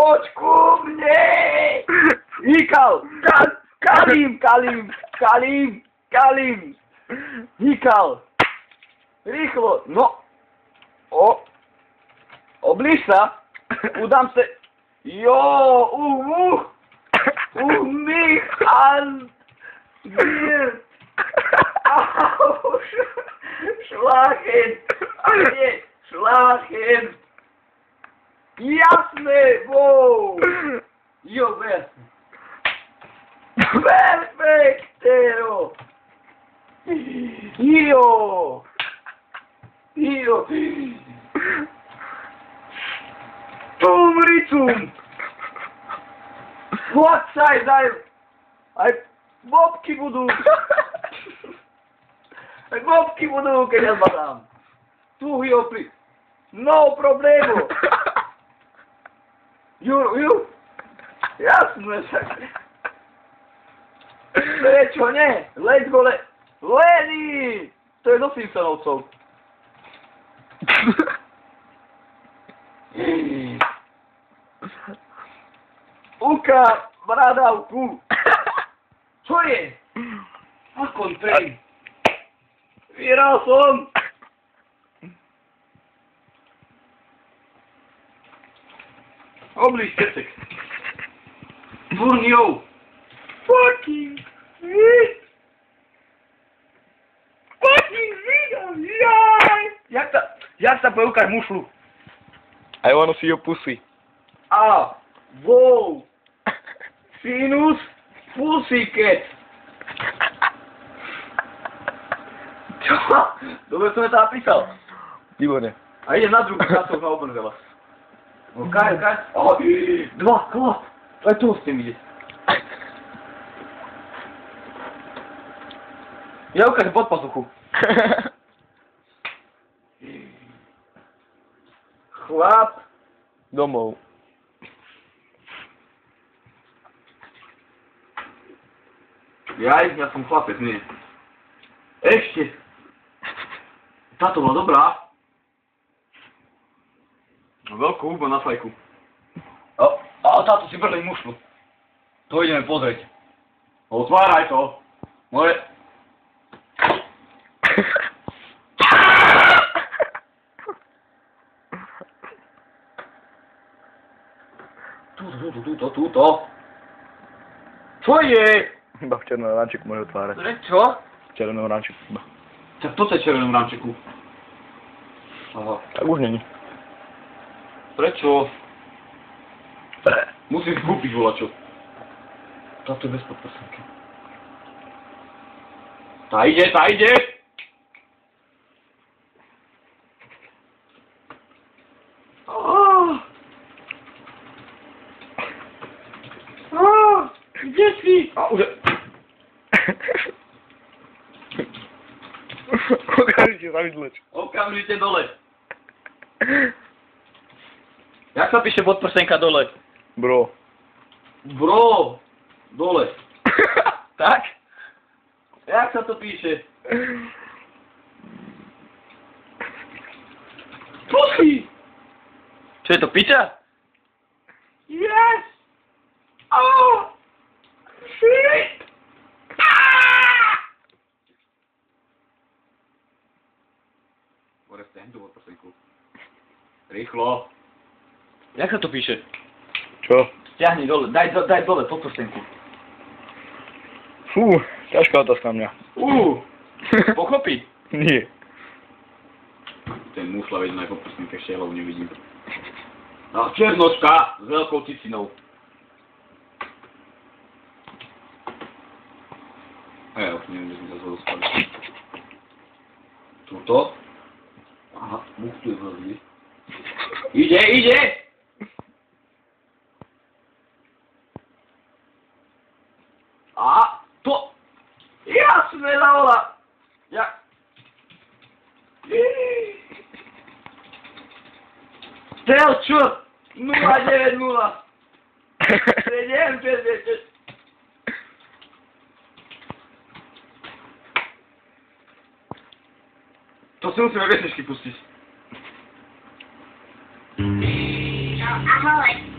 Poď ku mne! Hýkal! Kalím! Hýkal! Rýchlo! No! Oblíž sa! Udám se! Jo! Michal! Vier! Au! Šláchen! Nie! Šláchen! Jasné! Wow! Jo, jasné! Perfektero! Jo! Tum! Hľadcaj, aj bobky budú, keď ja zbadám. Tu, Jopri, no problémo. Ju, jasné, však. Prečo nie? Lenny! To je do Simpsonovcov. Uka, bradavku. Čo je? Akon prej. Vyhral som. Oblíž kecek. Burňou. Fucking shit. Jaj. Jak sa poukáš mušlu? I wanna see your pussy. Wow. Sinus Pussycat. Čo? Dobre som je to napísal. Výborne. A idem na druhú časov na obrnzela. No kaj. Dva, klap. Aj tu s tým ide. Ja ukážem pod pazuchu. Chlap. Domov. Ja som chlapec, nie. Ešte. Táto bola dobrá. Veľkú húbu na fajku. A táto si brlej mušlu. To ideme pozrieť. Otváraj to. Moje... Tuto. Čo je? Iba v červenom rančeku môže otvárať. Čo? V červenom rančeku iba. Tak toto je v červenom rančeku. Aha. Tak už není. Prečo? Musím kúpiť volačo. Táto je bez podprsenky. Tá ide! Kde si? Už... Okamžite dole. Jak sa píše podprsenka dole? Bro. Dole. Tak? Jak sa to píše? Pussy! Čo je to, pizza? Yes! Shit! Stehnu podprsenku. Rýchlo. Jak sa to píše? Čo? Stiahni dole, daj dole podprsenku. Fú, ťažká otázka mňa. Pochopí? Nie. Ten mušla veď na podprsenke šelov nevidím. No, černočka s veľkou cicinou. A ja už neviem, že sme sa zhodostali. Tuto. Aha, much tu je veľmi. Ide! A to... Jasné, Laura! Telčo! 090! 7, To si musíme vesničky pustiť. Ahoj.